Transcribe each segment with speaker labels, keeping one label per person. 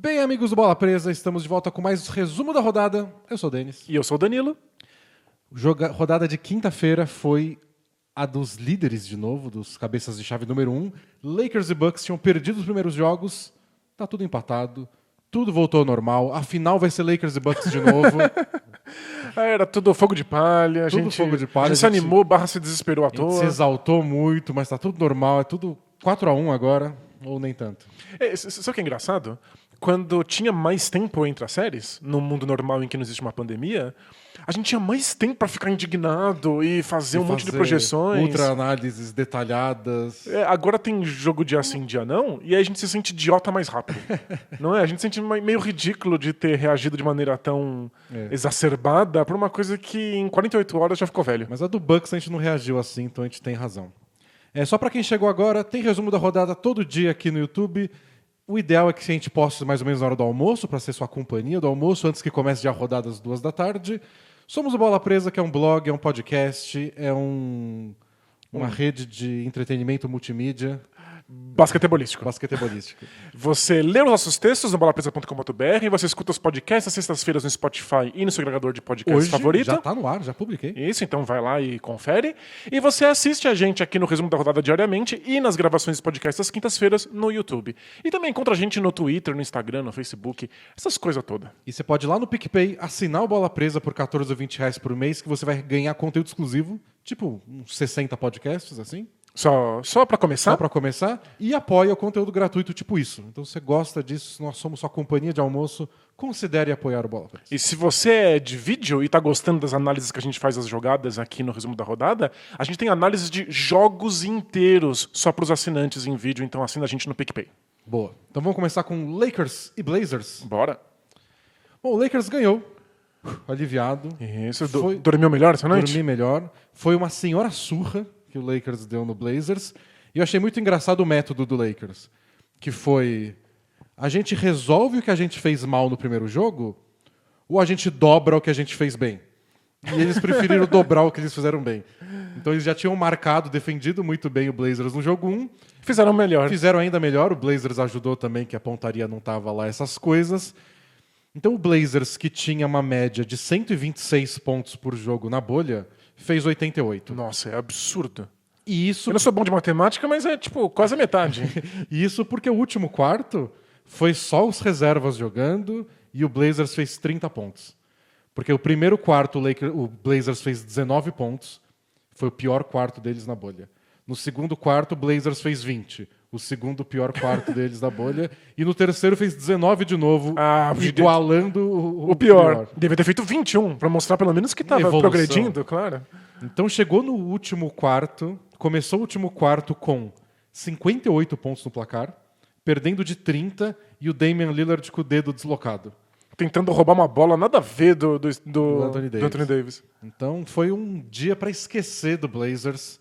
Speaker 1: Bem, amigos do Bola Presa, estamos de volta com mais resumo da rodada. Eu sou o Denis.
Speaker 2: E eu sou o Danilo.
Speaker 1: Rodada de quinta-feira foi a dos líderes de novo, dos cabeças de chave número 1. Lakers e Bucks tinham perdido os primeiros jogos, tá tudo empatado, tudo voltou ao normal. A final vai ser Lakers e Bucks de novo.
Speaker 2: Era tudo fogo de palha.
Speaker 1: Tudo fogo de palha,
Speaker 2: A gente se animou, barra se desesperou à
Speaker 1: A gente
Speaker 2: toa.
Speaker 1: se exaltou muito, mas tá tudo normal, é tudo 4-1 agora, ou nem tanto.
Speaker 2: Sabe o que é engraçado? Quando tinha mais tempo entre as séries, no mundo normal em que não existe uma pandemia, a gente tinha mais tempo pra ficar indignado e fazer um monte de projeções.
Speaker 1: Ultra-análises detalhadas.
Speaker 2: Agora tem jogo dia sim, dia não, e aí a gente se sente idiota mais rápido. Não é? A gente se sente meio ridículo de ter reagido de maneira tão exacerbada pra uma coisa que em 48 horas já ficou velho.
Speaker 1: Mas a do Bucks a gente não reagiu assim, então a gente tem razão. Só pra quem chegou agora, tem resumo da rodada todo dia aqui no YouTube. O ideal é que a gente poste mais ou menos na hora do almoço, para ser sua companhia do almoço, antes que comece já a rodada às 2 da tarde. Somos o Bola Presa, que é um blog, é um podcast, é uma rede de entretenimento multimídia.
Speaker 2: Basquetebolístico.
Speaker 1: Basquetebolístico.
Speaker 2: Você lê os nossos textos no bolapresa.com.br, você escuta os podcasts às sextas-feiras no Spotify e no seu agregador de podcast
Speaker 1: Hoje
Speaker 2: favorito.
Speaker 1: já tá no ar, já publiquei.
Speaker 2: Isso, então vai lá e confere. E você assiste a gente aqui no resumo da rodada diariamente e nas gravações dos podcasts às quintas-feiras no YouTube. E também encontra a gente no Twitter, no Instagram, no Facebook, essas coisas todas.
Speaker 1: E você pode ir lá no PicPay, assinar o Bola Presa por 14 ou 20 reais por mês, que você vai ganhar conteúdo exclusivo, tipo uns 60 podcasts, assim.
Speaker 2: Só pra começar?
Speaker 1: Só para começar. E apoia o conteúdo gratuito tipo isso. Então, se você gosta disso, nós somos sua companhia de almoço, considere apoiar o Bola Presa.
Speaker 2: E se você é de vídeo e tá gostando das análises que a gente faz das jogadas aqui no resumo da rodada, a gente tem análises de jogos inteiros só pros assinantes em vídeo, então assina a gente no PicPay.
Speaker 1: Boa. Então vamos começar com Lakers e Blazers.
Speaker 2: Bora.
Speaker 1: Bom, o Lakers ganhou. Aliviado.
Speaker 2: Isso, dormiu melhor essa noite?
Speaker 1: Dormi melhor. Foi uma senhora surra que o Lakers deu no Blazers. E eu achei muito engraçado o método do Lakers. Que foi... A gente resolve o que a gente fez mal no primeiro jogo ou a gente dobra o que a gente fez bem? E eles preferiram dobrar o que eles fizeram bem. Então eles já tinham marcado, defendido muito bem o Blazers no jogo 1.
Speaker 2: Fizeram melhor.
Speaker 1: Fizeram ainda melhor. O Blazers ajudou também, que a pontaria não estava lá, essas coisas. Então o Blazers, que tinha uma média de 126 pontos por jogo na bolha, fez 88.
Speaker 2: Nossa, é absurdo.
Speaker 1: E isso...
Speaker 2: Eu não sou bom de matemática, mas é tipo quase a metade.
Speaker 1: E isso porque o último quarto foi só os reservas jogando e o Blazers fez 30 pontos. Porque o primeiro quarto o Blazers fez 19 pontos, foi o pior quarto deles na bolha. No segundo quarto, o Blazers fez 20. O segundo pior quarto deles da bolha. E no terceiro fez 19 de novo, igualando o pior.
Speaker 2: Deve ter feito 21, pra mostrar pelo menos que estava progredindo, claro.
Speaker 1: Então chegou no último quarto, começou o último quarto com 58 pontos no placar, perdendo de 30 e o Damian Lillard com o dedo deslocado.
Speaker 2: Tentando roubar uma bola nada a ver do
Speaker 1: Anthony Davis. Então foi um dia para esquecer do Blazers.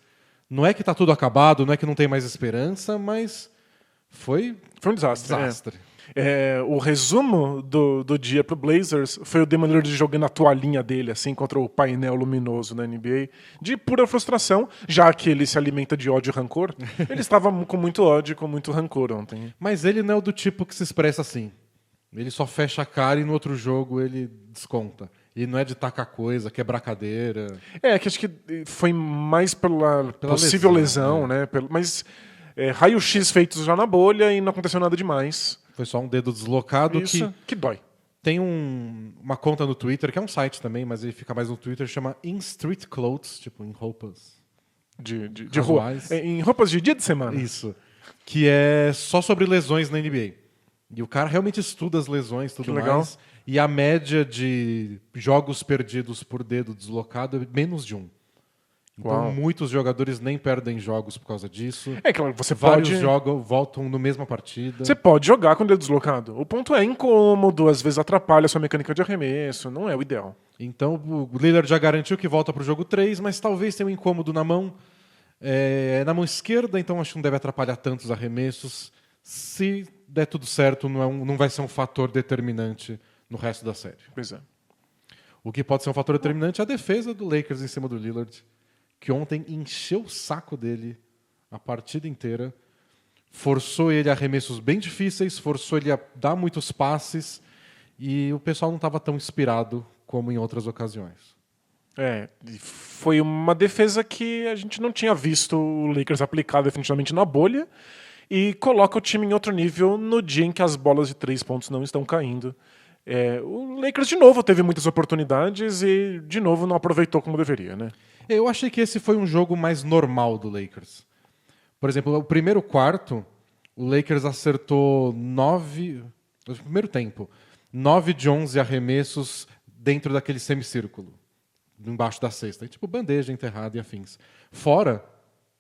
Speaker 1: Não é que tá tudo acabado, não é que não tem mais esperança, mas foi
Speaker 2: um desastre. O resumo do dia pro Blazers foi o Damian Lillard jogando a toalhinha dele assim contra o painel luminoso na NBA, de pura frustração, já que ele se alimenta de ódio e rancor. Ele estava com muito ódio e com muito rancor ontem.
Speaker 1: Mas ele não é do tipo que se expressa assim. Ele só fecha a cara e no outro jogo ele desconta. E não é de tacar coisa, quebrar cadeira.
Speaker 2: Que acho que foi mais pela possível lesão, né? Mas raio-x feitos já na bolha e não aconteceu nada demais.
Speaker 1: Foi só um dedo deslocado.
Speaker 2: Isso, que dói.
Speaker 1: Tem uma conta no Twitter, que é um site também, mas ele fica mais no Twitter, chama In Street Clothes, tipo em roupas
Speaker 2: de rua. Em roupas de dia de semana.
Speaker 1: Isso. Que é só sobre lesões na NBA. E o cara realmente estuda as lesões e tudo mais. E a média de jogos perdidos por dedo deslocado é menos de 1. Então muitos jogadores nem perdem jogos por causa disso.
Speaker 2: Claro,
Speaker 1: Vários jogam, voltam na mesma partida.
Speaker 2: Você pode jogar com o dedo deslocado. O ponto é incômodo, às vezes atrapalha a sua mecânica de arremesso, não é o ideal.
Speaker 1: Então o Lillard já garantiu que volta para o jogo 3, mas talvez tenha um incômodo na mão. Na mão esquerda, então acho que não deve atrapalhar tantos arremessos. Se der tudo certo, não vai ser um fator determinante no resto da série.
Speaker 2: Pois é.
Speaker 1: O que pode ser um fator determinante é a defesa do Lakers em cima do Lillard, que ontem encheu o saco dele a partida inteira. forçou ele a arremessos bem difíceis, forçou ele a dar muitos passes e o pessoal não estava tão inspirado como em outras ocasiões.
Speaker 2: Foi uma defesa que a gente não tinha visto o Lakers aplicar definitivamente na bolha e coloca o time em outro nível no dia em que as bolas de 3 pontos não estão caindo. O Lakers, de novo, teve muitas oportunidades e, de novo, não aproveitou como deveria, né?
Speaker 1: Eu achei que esse foi um jogo mais normal do Lakers. Por exemplo, o primeiro quarto, o Lakers acertou 9... No primeiro tempo, 9 de 11 arremessos dentro daquele semicírculo, embaixo da cesta. Tipo, bandeja enterrada e afins. Fora,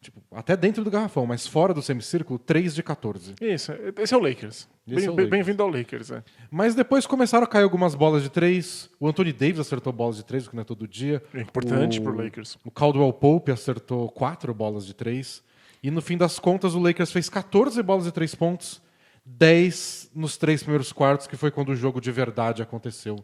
Speaker 1: tipo, até dentro do garrafão, mas fora do semicírculo, 3 de 14.
Speaker 2: Isso, esse é o Lakers. Bem-vindo ao Lakers.
Speaker 1: Mas depois começaram a cair algumas bolas de 3. O Anthony Davis acertou bolas de 3, o que não é todo dia.
Speaker 2: É importante pro Lakers.
Speaker 1: O Caldwell Pope acertou 4 bolas de 3. E no fim das contas, o Lakers fez 14 bolas de 3 pontos, 10 nos 3 primeiros quartos, que foi quando o jogo de verdade aconteceu.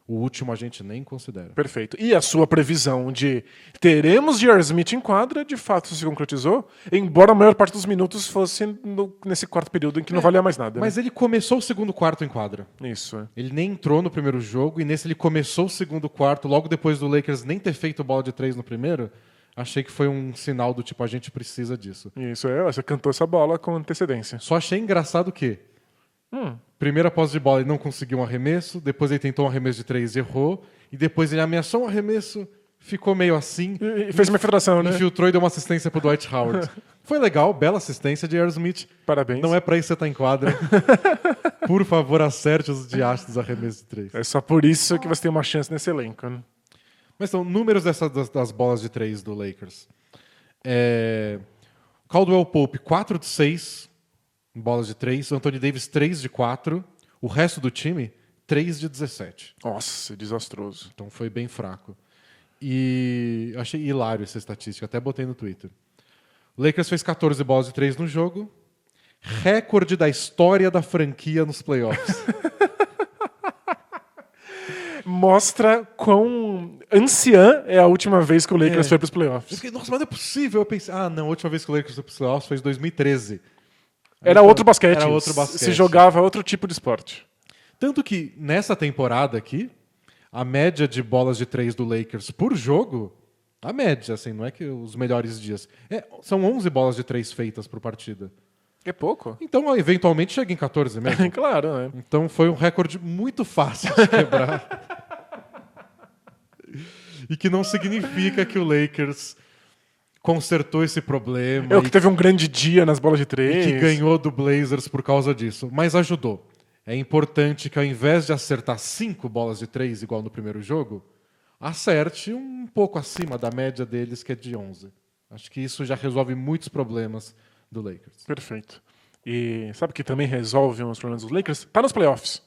Speaker 1: O último a gente nem considera.
Speaker 2: Perfeito. E a sua previsão de teremos J.R. Smith em quadra, de fato se concretizou, embora a maior parte dos minutos fosse nesse quarto período em que não valia mais nada.
Speaker 1: Mas ele começou o segundo quarto em quadra.
Speaker 2: Isso.
Speaker 1: Ele nem entrou no primeiro jogo, e nesse ele começou o segundo quarto, logo depois do Lakers nem ter feito bola de 3 no primeiro. Achei que foi um sinal do tipo, a gente precisa disso.
Speaker 2: Isso, você cantou essa bola com antecedência.
Speaker 1: Só achei engraçado que primeira posse de bola ele não conseguiu um arremesso, depois ele tentou um arremesso de 3 e errou, e depois ele ameaçou um arremesso, ficou meio assim.
Speaker 2: E fez uma infiltração, né?
Speaker 1: Infiltrou e deu uma assistência pro Dwight Howard. Foi legal, bela assistência de J.R. Smith.
Speaker 2: Parabéns.
Speaker 1: Não é pra isso que você tá em quadra. Por favor, acerte os diastos dos arremessos de 3.
Speaker 2: É só por isso que você tem uma chance nesse elenco, né?
Speaker 1: Mas são números das bolas de 3 do Lakers. Caldwell Pope, 4 de 6 em bolas de 3. Anthony Davis, 3 de 4. O resto do time, 3 de 17.
Speaker 2: Nossa, desastroso.
Speaker 1: Então foi bem fraco. E achei hilário essa estatística, até botei no Twitter. O Lakers fez 14 bolas de 3 no jogo. Recorde da história da franquia nos playoffs.
Speaker 2: Mostra quão anciã é a última vez que o Lakers foi para os playoffs.
Speaker 1: Eu fiquei, nossa, mas não é possível. Eu pensei, não, a última vez que o Lakers foi para os playoffs foi em 2013.
Speaker 2: Era outro basquete.
Speaker 1: Era outro basquete.
Speaker 2: Se jogava outro tipo de esporte.
Speaker 1: Tanto que nessa temporada aqui, a média de bolas de 3 do Lakers por jogo, a média, assim, não é que os melhores dias, são 11 bolas de 3 feitas por partida.
Speaker 2: É pouco.
Speaker 1: Então, eventualmente, chega em 14 mesmo.
Speaker 2: Claro, né?
Speaker 1: Então, foi um recorde muito fácil de quebrar. E que não significa que o Lakers consertou esse problema.
Speaker 2: Que teve um grande dia nas bolas de 3.
Speaker 1: E que ganhou do Blazers por causa disso. Mas ajudou. É importante que ao invés de acertar 5 bolas de 3, igual no primeiro jogo, acerte um pouco acima da média deles, que é de 11. Acho que isso já resolve muitos problemas do Lakers.
Speaker 2: Perfeito. E sabe que também resolve uns problemas dos Lakers? Tá nos playoffs.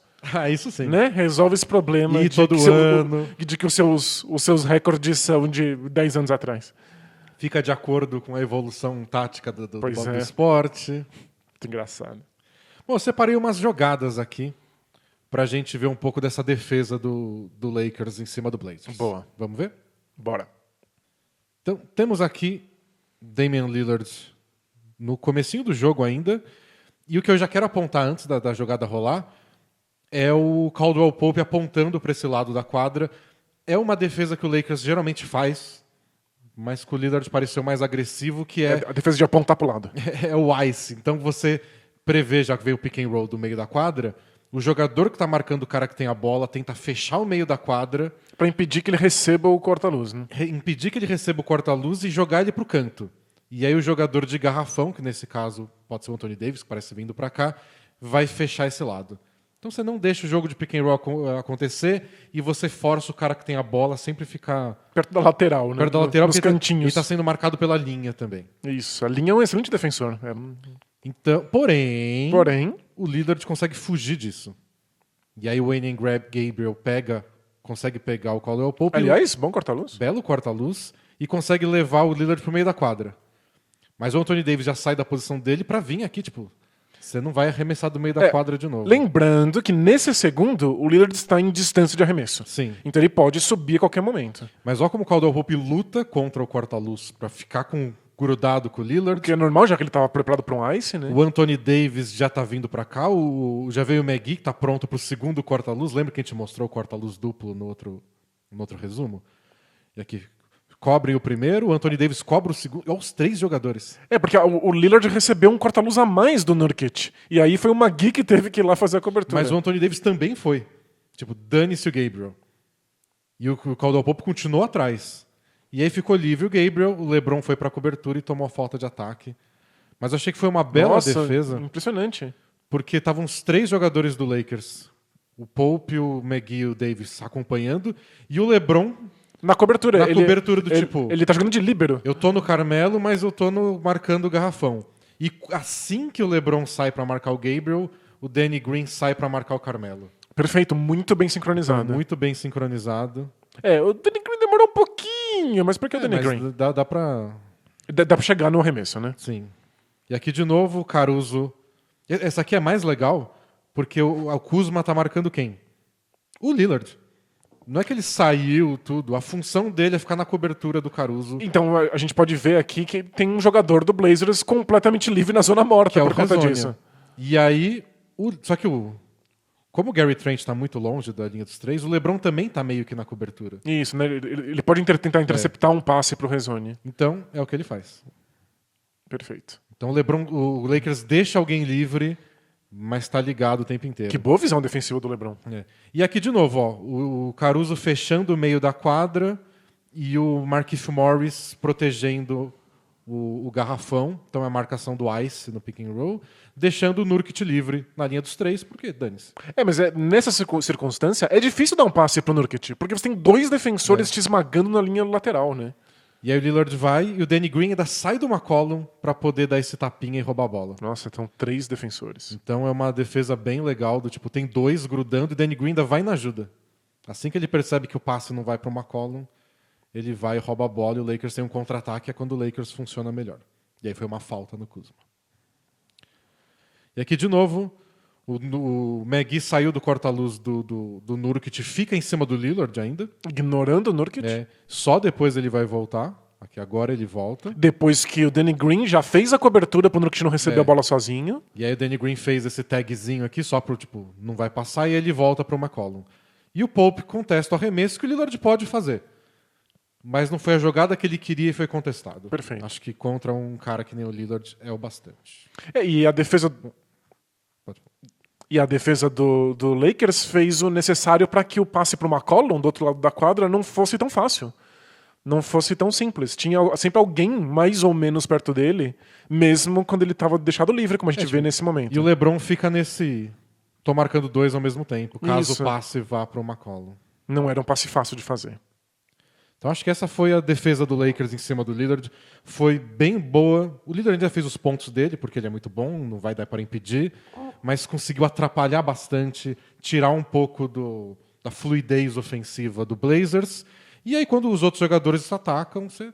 Speaker 1: Isso sim.
Speaker 2: Né? Resolve esse problema
Speaker 1: E todo ano.
Speaker 2: de que os seus recordes são de 10 anos atrás.
Speaker 1: Fica de acordo com a evolução tática do esporte.
Speaker 2: Muito engraçado.
Speaker 1: Bom, eu separei umas jogadas aqui pra gente ver um pouco dessa defesa do Lakers em cima do Blazers.
Speaker 2: Boa.
Speaker 1: Vamos ver?
Speaker 2: Bora.
Speaker 1: Então, temos aqui Damian Lillard no comecinho do jogo ainda. E o que eu já quero apontar antes da jogada rolar é o Caldwell Pope apontando para esse lado da quadra. É uma defesa que o Lakers geralmente faz, mas que o Lillard pareceu mais agressivo, que é
Speaker 2: a defesa de apontar pro lado.
Speaker 1: É o ice. Então você prevê, já que veio o pick and roll do meio da quadra, o jogador que está marcando o cara que tem a bola tenta fechar o meio da quadra
Speaker 2: para impedir que ele receba o corta-luz, né?
Speaker 1: Impedir que ele receba o corta-luz e jogar ele para o canto. E aí o jogador de garrafão, que nesse caso pode ser o Anthony Davis, que parece vindo para cá, vai fechar esse lado. Então você não deixa o jogo de pick and roll acontecer e você força o cara que tem a bola a sempre ficar
Speaker 2: perto da lateral, né?
Speaker 1: Perto da lateral,
Speaker 2: nos cantinhos.
Speaker 1: Ele está sendo marcado pela linha também.
Speaker 2: Isso, a linha é um excelente defensor.
Speaker 1: Então, porém, o Lillard consegue fugir disso. E aí o Wayne Gabriel consegue pegar o Caldwell Pope.
Speaker 2: Aliás, bom corta-luz.
Speaker 1: Belo corta-luz. E consegue levar o Lillard pro meio da quadra. Mas o Anthony Davis já sai da posição dele para vir aqui, tipo... Você não vai arremessar do meio da quadra de novo.
Speaker 2: Lembrando que nesse segundo, o Lillard está em distância de arremesso.
Speaker 1: Sim.
Speaker 2: Então ele pode subir a qualquer momento.
Speaker 1: Mas olha como o Caldwell Pope luta contra o corta-luz para ficar com grudado com o Lillard.
Speaker 2: Que é normal, já que ele estava preparado para um ice, né?
Speaker 1: O Anthony Davis já tá vindo para cá. Já veio o McGee, que tá pronto pro segundo corta-luz. Lembra que a gente mostrou o corta-luz duplo no outro resumo? E aqui, cobrem o primeiro, o Anthony Davis cobra o segundo. Olha os 3 jogadores.
Speaker 2: Porque o Lillard recebeu um corta-luz a mais do Nurkic. E aí foi o McGee que teve que ir lá fazer a cobertura.
Speaker 1: Mas o Anthony Davis também foi. Tipo, dane-se o Gabriel. E o Caldwell Pope continuou atrás. E aí ficou livre o Gabriel, o LeBron foi pra cobertura e tomou falta de ataque. Mas eu achei que foi uma bela defesa.
Speaker 2: Impressionante.
Speaker 1: Porque estavam os 3 jogadores do Lakers. O Pope, o McGee e o Davis acompanhando. E o LeBron
Speaker 2: na cobertura. Ele tá jogando de líbero.
Speaker 1: Eu tô no Carmelo, mas eu tô marcando o garrafão. E assim que o LeBron sai pra marcar o Gabriel, o Danny Green sai pra marcar o Carmelo.
Speaker 2: Perfeito, muito bem sincronizado.
Speaker 1: Então, muito bem sincronizado.
Speaker 2: O Danny Green demorou um pouquinho, mas por que o Danny Green?
Speaker 1: Dá pra...
Speaker 2: Dá pra chegar no arremesso, né?
Speaker 1: Sim. E aqui de novo o Caruso... Essa aqui é mais legal, porque o Kuzma tá marcando quem? O Lillard. Não é que ele saiu, tudo. A função dele é ficar na cobertura do Caruso.
Speaker 2: Então a gente pode ver aqui que tem um jogador do Blazers completamente livre na zona morta
Speaker 1: que é
Speaker 2: por conta
Speaker 1: Hezonja.
Speaker 2: disso.
Speaker 1: E aí... Só que como o Gary Trent está muito longe da linha dos 3, o LeBron também está meio que na cobertura.
Speaker 2: Isso, né? Ele pode tentar interceptar um passe pro Hezonja.
Speaker 1: Então, é o que ele faz.
Speaker 2: Perfeito.
Speaker 1: Então o Lakers deixa alguém livre, mas está ligado o tempo inteiro.
Speaker 2: Que boa visão defensiva do LeBron.
Speaker 1: E aqui de novo, o Caruso fechando o meio da quadra e o Markieff Morris protegendo o garrafão. Então é a marcação do ice no pick and roll, deixando o Nurkic livre na linha dos 3, porque dane-se.
Speaker 2: Mas nessa circunstância é difícil dar um passe pro Nurkic, porque você tem 2 defensores te esmagando na linha lateral, né?
Speaker 1: E aí o Lillard vai e o Danny Green ainda sai do McCollum para poder dar esse tapinha e roubar a bola.
Speaker 2: Nossa, então 3 defensores.
Speaker 1: Então é uma defesa bem legal, do tipo, tem 2 grudando e o Danny Green ainda vai na ajuda. Assim que ele percebe que o passe não vai pro McCollum, ele vai e rouba a bola e o Lakers tem um contra-ataque, é quando o Lakers funciona melhor. E aí foi uma falta no Kuzma. E aqui de novo, o McGee saiu do corta-luz do Nurkic, fica em cima do Lillard ainda.
Speaker 2: Ignorando o Nurkic.
Speaker 1: Só depois ele vai voltar. Aqui agora ele volta.
Speaker 2: Depois que o Danny Green já fez a cobertura pro Nurkic não receber a bola sozinho.
Speaker 1: E aí o Danny Green fez esse tagzinho aqui só pro tipo, não vai passar, e ele volta pro McCollum. E o Pope contesta o arremesso que o Lillard pode fazer. Mas não foi a jogada que ele queria e foi contestado.
Speaker 2: Perfeito.
Speaker 1: Acho que contra um cara que nem o Lillard é o bastante.
Speaker 2: E a defesa... E a defesa do Lakers fez o necessário para que o passe para o McCollum, do outro lado da quadra, não fosse tão fácil. Não fosse tão simples. Tinha sempre alguém mais ou menos perto dele, mesmo quando ele estava deixado livre, como a gente vê nesse momento.
Speaker 1: E o LeBron fica nesse... Tô marcando 2 ao mesmo tempo, caso
Speaker 2: Isso.
Speaker 1: o passe vá para o McCollum.
Speaker 2: Não era um passe fácil de fazer.
Speaker 1: Então acho que essa foi a defesa do Lakers em cima do Lillard. Foi bem boa. O Lillard ainda fez os pontos dele, porque ele é muito bom, não vai dar para impedir, mas conseguiu atrapalhar bastante, tirar um pouco da fluidez ofensiva do Blazers. E aí quando os outros jogadores atacam, você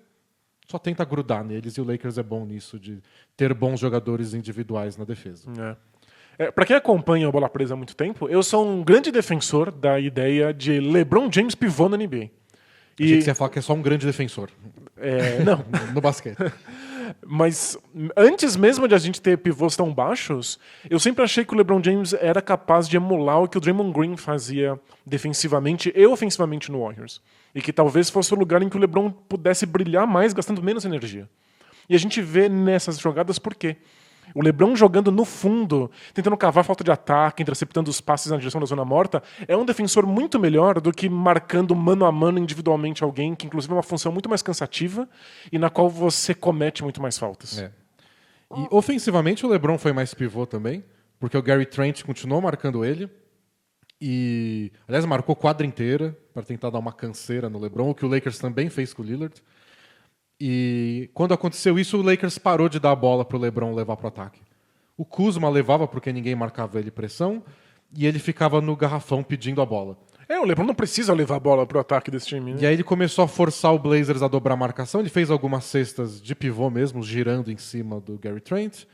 Speaker 1: só tenta grudar neles, e o Lakers é bom nisso, de ter bons jogadores individuais na defesa.
Speaker 2: Para quem acompanha a Bola Presa há muito tempo, eu sou um grande defensor da ideia de LeBron James pivô na NBA.
Speaker 1: Achei que você ia falar que é só um grande defensor.
Speaker 2: Não.
Speaker 1: No basquete.
Speaker 2: Mas antes mesmo de a gente ter pivôs tão baixos, eu sempre achei que o LeBron James era capaz de emular o que o Draymond Green fazia defensivamente e ofensivamente no Warriors. E que talvez fosse o lugar em que o LeBron pudesse brilhar mais, gastando menos energia. E a gente vê nessas jogadas por quê? O LeBron jogando no fundo, tentando cavar falta de ataque, interceptando os passes na direção da zona morta, é um defensor muito melhor do que marcando mano a mano individualmente alguém, que inclusive é uma função muito mais cansativa e na qual você comete muito mais faltas.
Speaker 1: E ofensivamente o LeBron foi mais pivô também, porque o Gary Trent continuou marcando ele. E, aliás, marcou quadra inteira para tentar dar uma canseira no LeBron, o que o Lakers também fez com o Lillard. E quando aconteceu isso, o Lakers parou de dar a bola para o LeBron levar para o ataque. O Kuzma levava porque ninguém marcava ele pressão, e ele ficava no garrafão pedindo a bola.
Speaker 2: O LeBron não precisa levar a bola para o ataque desse time. Né?
Speaker 1: E aí ele começou a forçar o Blazers a dobrar a marcação. Ele fez algumas cestas de pivô mesmo, girando em cima do Gary Trent.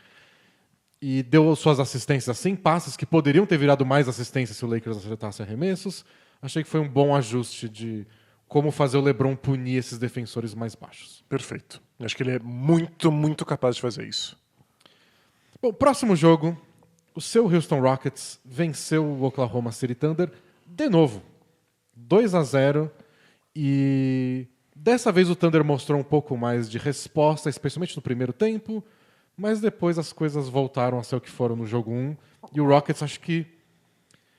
Speaker 1: E deu suas assistências assim, passes que poderiam ter virado mais assistências se o Lakers acertasse arremessos. Achei que foi um bom ajuste de como fazer o LeBron punir esses defensores mais baixos.
Speaker 2: Perfeito. Acho que ele é muito, muito capaz de fazer isso.
Speaker 1: Bom, próximo jogo, o seu Houston Rockets venceu o Oklahoma City Thunder de novo. 2-0 e dessa vez o Thunder mostrou um pouco mais de resposta, especialmente no primeiro tempo, mas depois as coisas voltaram a ser o que foram no jogo 1 e o Rockets acho que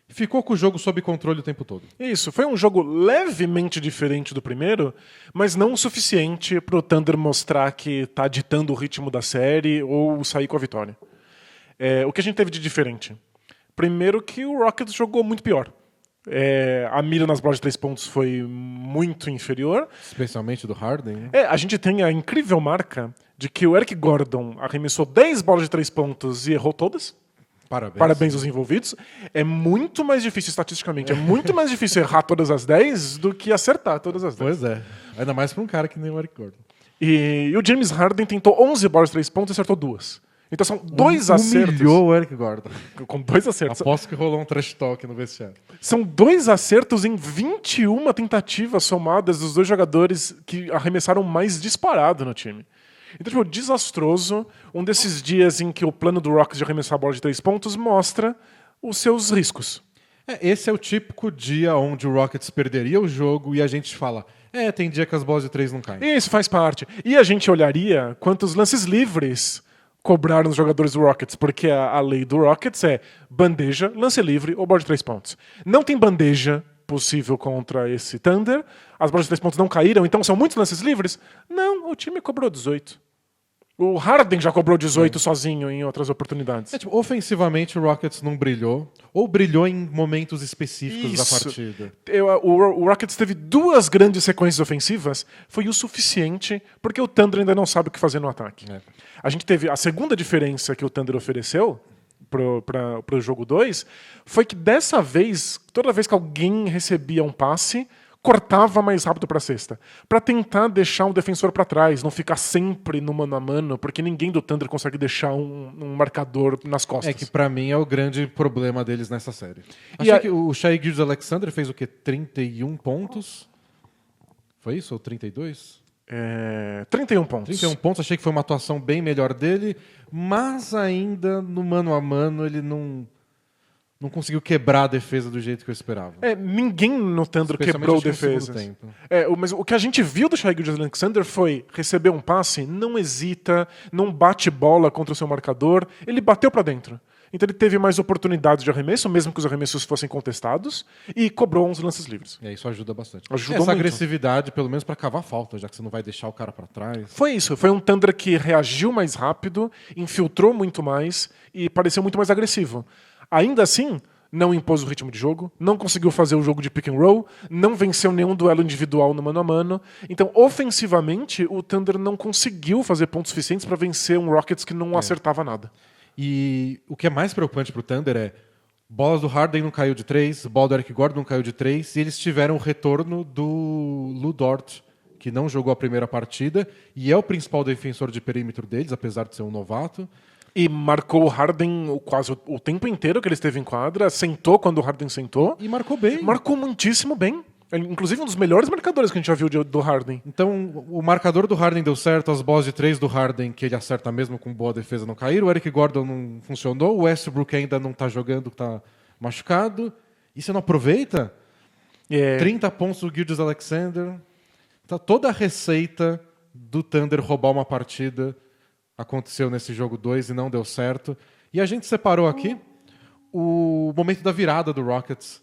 Speaker 1: ficou com o jogo sob controle o tempo todo.
Speaker 2: Isso, foi um jogo levemente diferente do primeiro, mas não o suficiente para o Thunder mostrar que está ditando o ritmo da série ou sair com a vitória. O que a gente teve de diferente? Primeiro que o Rockets jogou muito pior. A mira nas bolas de 3 pontos foi muito inferior.
Speaker 1: Especialmente do Harden. Né?
Speaker 2: A gente tem a incrível marca de que o Eric Gordon arremessou 10 bolas de 3 pontos e errou todas. Parabéns aos envolvidos. É muito mais difícil, estatisticamente, é muito mais difícil errar todas as 10 do que acertar todas as 10.
Speaker 1: Pois é. Ainda mais para um cara que nem o Eric Gordon.
Speaker 2: E o James Harden tentou 11 bolas de 3 pontos e acertou 2. Então são 2 acertos.
Speaker 1: Humilhou o Eric Gordon.
Speaker 2: Com 2 acertos.
Speaker 1: Aposto que rolou um trash talk no vestiário.
Speaker 2: São 2 acertos em 21 tentativas somadas dos 2 jogadores que arremessaram mais disparado no time. Então, tipo, desastroso. Um desses dias em que o plano do Rockets de arremessar a bola de 3 pontos mostra os seus riscos.
Speaker 1: Esse é o típico dia onde o Rockets perderia o jogo e a gente fala, tem dia que as bolas de 3 não caem.
Speaker 2: Isso faz parte. E a gente olharia quantos lances livres cobraram os jogadores do Rockets, porque a lei do Rockets é bandeja, lance livre ou bola de 3 pontos. Não tem bandeja possível contra esse Thunder. As bolas de 3 pontos não caíram, então são muitos lances livres? Não, o time cobrou 18. O Harden já cobrou 18 sozinho em outras oportunidades.
Speaker 1: Ofensivamente o Rockets não brilhou, ou brilhou em momentos específicos da partida.
Speaker 2: O Rockets teve 2 grandes sequências ofensivas, foi o suficiente, porque o Thunder ainda não sabe o que fazer no ataque. A gente teve a segunda diferença que o Thunder ofereceu pro jogo 2, foi que dessa vez, toda vez que alguém recebia um passe, cortava mais rápido para a cesta, para tentar deixar um defensor para trás, não ficar sempre no mano a mano, porque ninguém do Thunder consegue deixar um marcador nas costas.
Speaker 1: Que para mim é o grande problema deles nessa série. Achei que o Shai Gilgeous-Alexander fez o quê? 31 pontos? Foi isso? Ou 32?
Speaker 2: 31 pontos.
Speaker 1: 31 pontos, achei que foi uma atuação bem melhor dele, mas ainda no mano a mano ele não conseguiu quebrar a defesa do jeito que eu esperava.
Speaker 2: Ninguém no Thunder quebrou defesas. Mas o que a gente viu do Shai Gilgeous-Alexander foi receber um passe, não hesita, não bate bola contra o seu marcador, ele bateu para dentro. Então ele teve mais oportunidades de arremesso, mesmo que os arremessos fossem contestados, e cobrou uns lances livres.
Speaker 1: Isso ajuda bastante.
Speaker 2: Ajudou
Speaker 1: Essa
Speaker 2: muito.
Speaker 1: Agressividade, pelo menos para cavar falta, já que você não vai deixar o cara para trás.
Speaker 2: Foi isso. Foi um Thunder que reagiu mais rápido, infiltrou muito mais e pareceu muito mais agressivo. Ainda assim, não impôs o ritmo de jogo, não conseguiu fazer o jogo de pick and roll, não venceu nenhum duelo individual no mano a mano. Então, ofensivamente, o Thunder não conseguiu fazer pontos suficientes para vencer um Rockets que não acertava nada.
Speaker 1: E o que é mais preocupante pro Thunder é bolas do Harden não caiu de 3, bola do Eric Gordon não caiu de 3, e eles tiveram o retorno do Lu Dort, que não jogou a primeira partida, e é o principal defensor de perímetro deles, apesar de ser um novato.
Speaker 2: E marcou o Harden quase o tempo inteiro que ele esteve em quadra, sentou quando o Harden sentou.
Speaker 1: E marcou bem.
Speaker 2: Marcou muitíssimo bem. Inclusive um dos melhores marcadores que a gente já viu do Harden.
Speaker 1: Então, o marcador do Harden deu certo, as bolas de 3 do Harden, que ele acerta mesmo com boa defesa, não caíram. O Eric Gordon não funcionou, o Westbrook ainda não está jogando, está machucado. E você não aproveita? 30 pontos do Gilgeous-Alexander. Tá toda a receita do Thunder roubar uma partida aconteceu nesse jogo 2 e não deu certo. E a gente separou aqui o momento da virada do Rockets.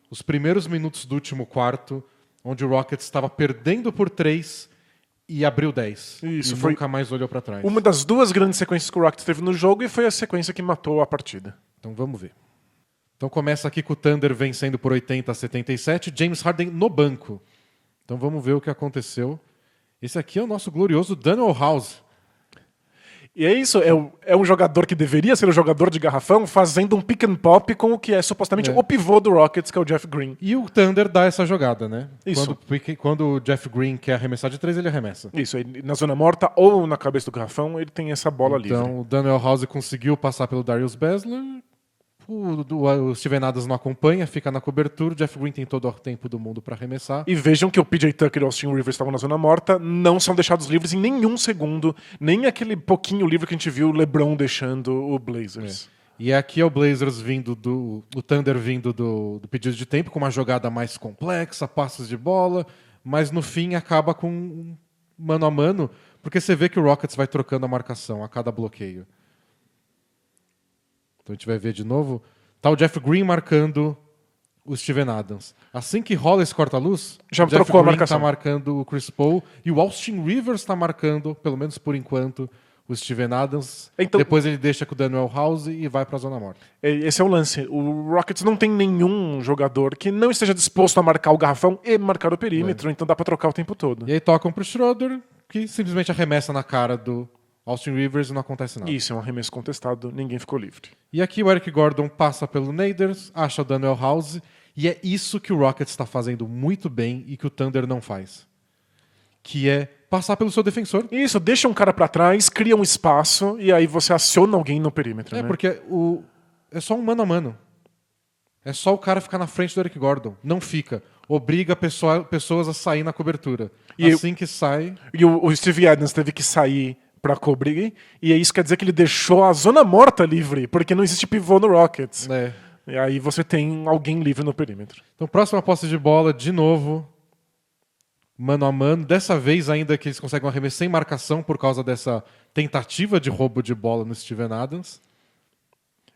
Speaker 1: Os primeiros minutos do último quarto, onde o Rockets estava perdendo por 3 e abriu 10.
Speaker 2: Isso,
Speaker 1: e nunca mais olhou para trás.
Speaker 2: Uma das 2 grandes sequências que o Rockets teve no jogo e foi a sequência que matou a partida.
Speaker 1: Então vamos ver. Então começa aqui com o Thunder vencendo por 80-77, James Harden no banco. Então vamos ver o que aconteceu. Esse aqui é o nosso glorioso Daniel House.
Speaker 2: E é isso, é um jogador que deveria ser um jogador de garrafão fazendo um pick and pop com o que é supostamente o pivô do Rockets, que é o Jeff Green.
Speaker 1: E o Thunder dá essa jogada, né?
Speaker 2: Isso.
Speaker 1: Quando o Jeff Green quer arremessar de 3, ele arremessa.
Speaker 2: Isso, na zona morta ou na cabeça do garrafão, ele tem essa bola livre.
Speaker 1: Então o Daniel House conseguiu passar pelo Darius Bazler, O Steven Adams não acompanha, fica na cobertura. O Jeff Green tem todo o tempo do mundo para arremessar.
Speaker 2: E vejam que o PJ Tucker e o Austin Rivers estavam na zona morta, não são deixados livres em nenhum segundo, nem aquele pouquinho livre que a gente viu o LeBron deixando o Blazers.
Speaker 1: E aqui é o Blazers vindo o Thunder vindo do pedido de tempo, com uma jogada mais complexa, passes de bola, mas no fim acaba com um mano a mano, porque você vê que o Rockets vai trocando a marcação a cada bloqueio. Então a gente vai ver de novo. Tá o Jeff Green marcando o Steven Adams. Assim que rola esse corta-luz,
Speaker 2: já
Speaker 1: o Jeff
Speaker 2: trocou
Speaker 1: Green
Speaker 2: a marcação.
Speaker 1: Tá marcando o Chris Paul e o Austin Rivers está marcando, pelo menos por enquanto, o Steven Adams.
Speaker 2: Então,
Speaker 1: depois ele deixa com o Daniel House e vai para a zona morta.
Speaker 2: Esse é o lance. O Rockets não tem nenhum jogador que não esteja disposto a marcar o garrafão e marcar o perímetro, então dá para trocar o tempo todo.
Speaker 1: E aí tocam pro Schroeder, que simplesmente arremessa na cara do Austin Rivers e não acontece nada.
Speaker 2: Isso, é um arremesso contestado, ninguém ficou livre.
Speaker 1: E aqui o Eric Gordon passa pelo Naders, acha o Daniel House, e é isso que o Rockets está fazendo muito bem e que o Thunder não faz. Que é passar pelo seu defensor.
Speaker 2: Isso, deixa um cara pra trás, cria um espaço e aí você aciona alguém no perímetro. Né?
Speaker 1: Porque é só um mano a mano. É só o cara ficar na frente do Eric Gordon. Não fica. Obriga pessoas a sair na cobertura. E assim que sai...
Speaker 2: E o Steve Adams teve que sair pra cobrir, e isso quer dizer que ele deixou a zona morta livre, porque não existe pivô no Rockets. E aí você tem alguém livre no perímetro.
Speaker 1: Então, próxima posse de bola, de novo... mano a mano, dessa vez ainda que eles conseguem arremessar sem marcação por causa dessa tentativa de roubo de bola no Steven Adams.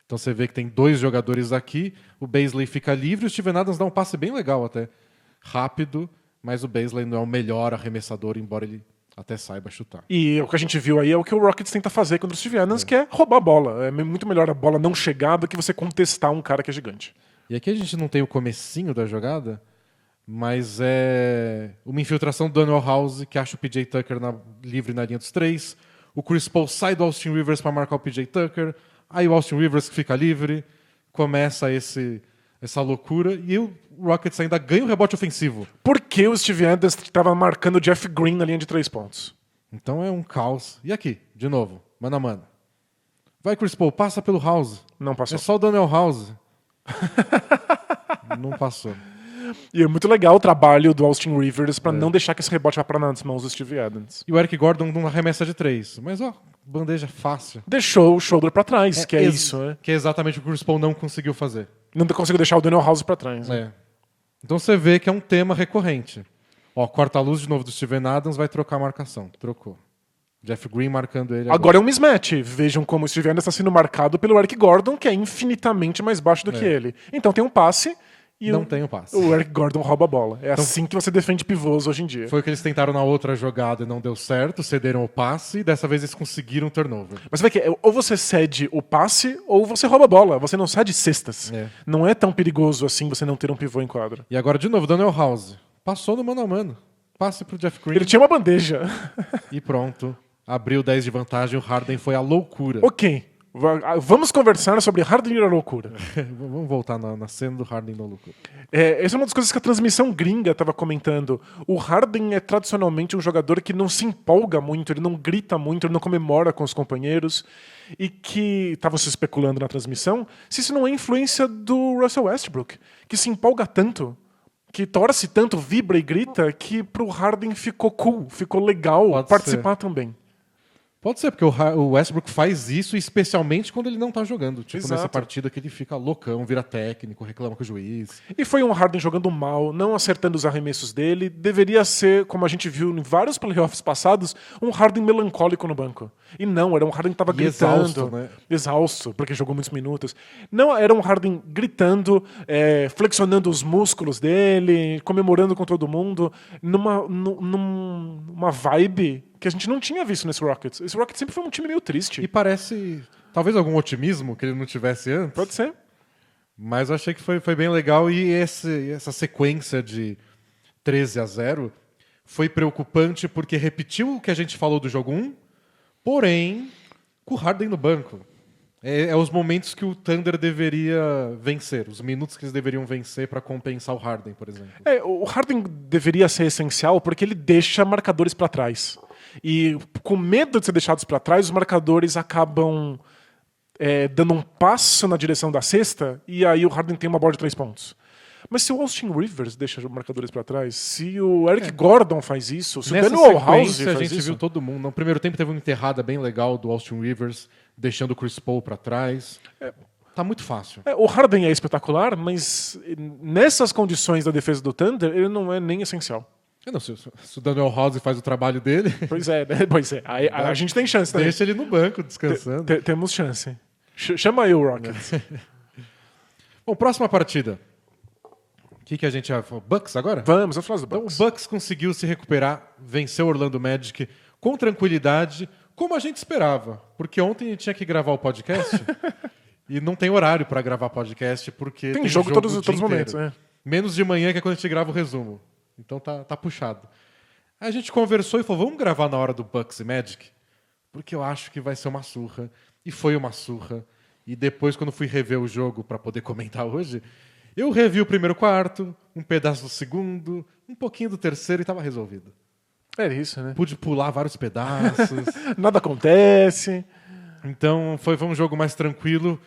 Speaker 1: Então você vê que tem 2 jogadores aqui, o Bazley fica livre, o Steven Adams dá um passe bem legal até, rápido, mas o Bazley não é o melhor arremessador, embora ele até saiba chutar.
Speaker 2: E o que a gente viu aí é o que o Rockets tenta fazer contra o Steve Adams, que é roubar a bola. É muito melhor a bola não chegar do que você contestar um cara que é gigante.
Speaker 1: E aqui a gente não tem o comecinho da jogada, mas é uma infiltração do Daniel House, que acha o PJ Tucker livre na linha dos 3. O Chris Paul sai do Austin Rivers para marcar o PJ Tucker. Aí o Austin Rivers fica livre. Começa essa loucura. E o Rockets ainda ganha o rebote ofensivo.
Speaker 2: Porque o Steve Adams estava marcando o Jeff Green na linha de 3 pontos.
Speaker 1: Então é um caos. E aqui, de novo, mano a mano. Vai Chris Paul, passa pelo House.
Speaker 2: Não passou.
Speaker 1: É só o Daniel House. Não passou.
Speaker 2: E é muito legal o trabalho do Austin Rivers para não deixar que esse rebote vá para nas mãos do Steve Adams.
Speaker 1: E o Eric Gordon não arremessa de 3. Mas, bandeja fácil.
Speaker 2: Deixou o shoulder para trás, que é isso. Né?
Speaker 1: Que é exatamente o que o Chris Paul não conseguiu fazer.
Speaker 2: Não conseguiu deixar o Daniel House para trás. Né?
Speaker 1: Então você vê que é um tema recorrente. Corta a luz de novo do Steven Adams, vai trocar a marcação. Trocou. Jeff Green marcando ele.
Speaker 2: Agora é um mismatch. Vejam como o Steve Adams está sendo marcado pelo Eric Gordon, que é infinitamente mais baixo do que ele. Então tem um passe... E
Speaker 1: não tem o passe.
Speaker 2: O Eric Gordon rouba a bola. É então, assim que você defende pivôs hoje em dia.
Speaker 1: Foi o que eles tentaram na outra jogada e não deu certo, cederam o passe e dessa vez eles conseguiram o turnover.
Speaker 2: Mas você vê que ou você cede o passe ou você rouba a bola. Você não cede cestas. Não é tão perigoso assim você não ter um pivô em quadra.
Speaker 1: E agora de novo, Daniel House. Passou no mano a mano. Passe pro Jeff Green.
Speaker 2: Ele tinha uma bandeja.
Speaker 1: E pronto. Abriu 10 de vantagem, o Harden foi a loucura.
Speaker 2: Ok. Vamos conversar sobre Harden e a loucura.
Speaker 1: Vamos voltar na cena do Harden na loucura.
Speaker 2: Essa é uma das coisas que a transmissão gringa estava comentando. O Harden é tradicionalmente um jogador que não se empolga muito, ele não grita muito, ele não comemora com os companheiros. E que estava se especulando na transmissão se isso não é influência do Russell Westbrook, que se empolga tanto, que torce tanto, vibra e grita, que pro Harden ficou cool, ficou legal
Speaker 1: Pode
Speaker 2: participar
Speaker 1: ser.
Speaker 2: também.
Speaker 1: Pode ser, porque o Westbrook faz isso, especialmente quando ele não tá jogando. Tipo,
Speaker 2: Exato.
Speaker 1: Nessa partida que ele fica loucão, vira técnico, reclama com o juiz.
Speaker 2: E foi um Harden jogando mal, não acertando os arremessos dele. Deveria ser, como a gente viu em vários playoffs passados, um Harden melancólico no banco. E não, era um Harden que tava gritando.
Speaker 1: Exausto, né?
Speaker 2: Exausto, porque jogou muitos minutos. Não, era um Harden gritando, flexionando os músculos dele, comemorando com todo mundo, numa vibe que a gente não tinha visto nesse Rockets. Esse Rockets sempre foi um time meio triste.
Speaker 1: E parece, talvez, algum otimismo que ele não tivesse antes.
Speaker 2: Pode ser.
Speaker 1: Mas eu achei que foi bem legal. E essa sequência de 13-0 foi preocupante porque repetiu o que a gente falou do jogo 1, porém, com o Harden no banco. É os momentos que o Thunder deveria vencer, os minutos que eles deveriam vencer para compensar o Harden, por exemplo.
Speaker 2: O Harden deveria ser essencial porque ele deixa marcadores para trás. E com medo de ser deixados para trás, os marcadores acabam dando um passo na direção da cesta, e aí o Harden tem uma bola de 3 pontos. Mas se o Austin Rivers deixa os marcadores para trás, se o Eric Gordon faz isso, se
Speaker 1: Nessa
Speaker 2: o Daniel House
Speaker 1: sequência,
Speaker 2: faz
Speaker 1: a gente
Speaker 2: isso...
Speaker 1: viu todo mundo. No primeiro tempo teve uma enterrada bem legal do Austin Rivers, deixando o Chris Paul para trás. Tá muito fácil.
Speaker 2: O Harden é espetacular, mas nessas condições da defesa do Thunder, ele não é nem essencial.
Speaker 1: Não, se o Daniel House faz o trabalho dele,
Speaker 2: Pois é, né? Pois é. Aí, a gente tem chance também.
Speaker 1: deixa ele no banco descansando.
Speaker 2: Temos chance. Chama aí o Rockets.
Speaker 1: Bom, próxima partida. O que a gente vai falar? Bucks agora?
Speaker 2: Vamos falar do
Speaker 1: Então,
Speaker 2: Bucks.
Speaker 1: o Bucks conseguiu se recuperar, venceu o Orlando Magic com tranquilidade, como a gente esperava. Porque ontem a gente tinha que gravar o podcast e não tem horário para gravar podcast porque
Speaker 2: Tem jogo todos
Speaker 1: o
Speaker 2: os
Speaker 1: dia
Speaker 2: momentos.
Speaker 1: inteiro. Menos de manhã, que é quando a gente grava o resumo. Então tá puxado. Aí a gente conversou e falou, vamos gravar na hora do Bucks e Magic? Porque eu acho que vai ser uma surra. E foi uma surra. E depois, quando fui rever o jogo para poder comentar hoje, eu revi o primeiro quarto, um pedaço do segundo, um pouquinho do terceiro e estava resolvido.
Speaker 2: É isso, né?
Speaker 1: Pude pular vários pedaços.
Speaker 2: Nada acontece.
Speaker 1: Então foi um jogo mais tranquilo.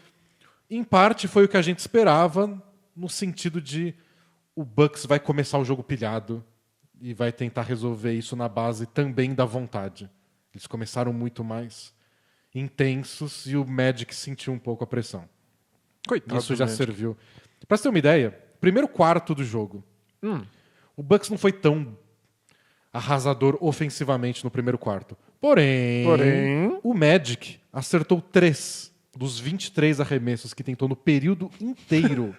Speaker 1: Em parte foi o que a gente esperava, no sentido de o Bucks vai começar o jogo pilhado e vai tentar resolver isso na base também da vontade. Eles começaram muito mais intensos e o Magic sentiu um pouco a pressão.
Speaker 2: Coitado
Speaker 1: Isso
Speaker 2: do
Speaker 1: já
Speaker 2: Magic.
Speaker 1: serviu. Pra você ter uma ideia, primeiro quarto do jogo, o Bucks não foi tão arrasador ofensivamente no primeiro quarto. Porém, o Magic acertou 3 dos 23 arremessos que tentou no período inteiro.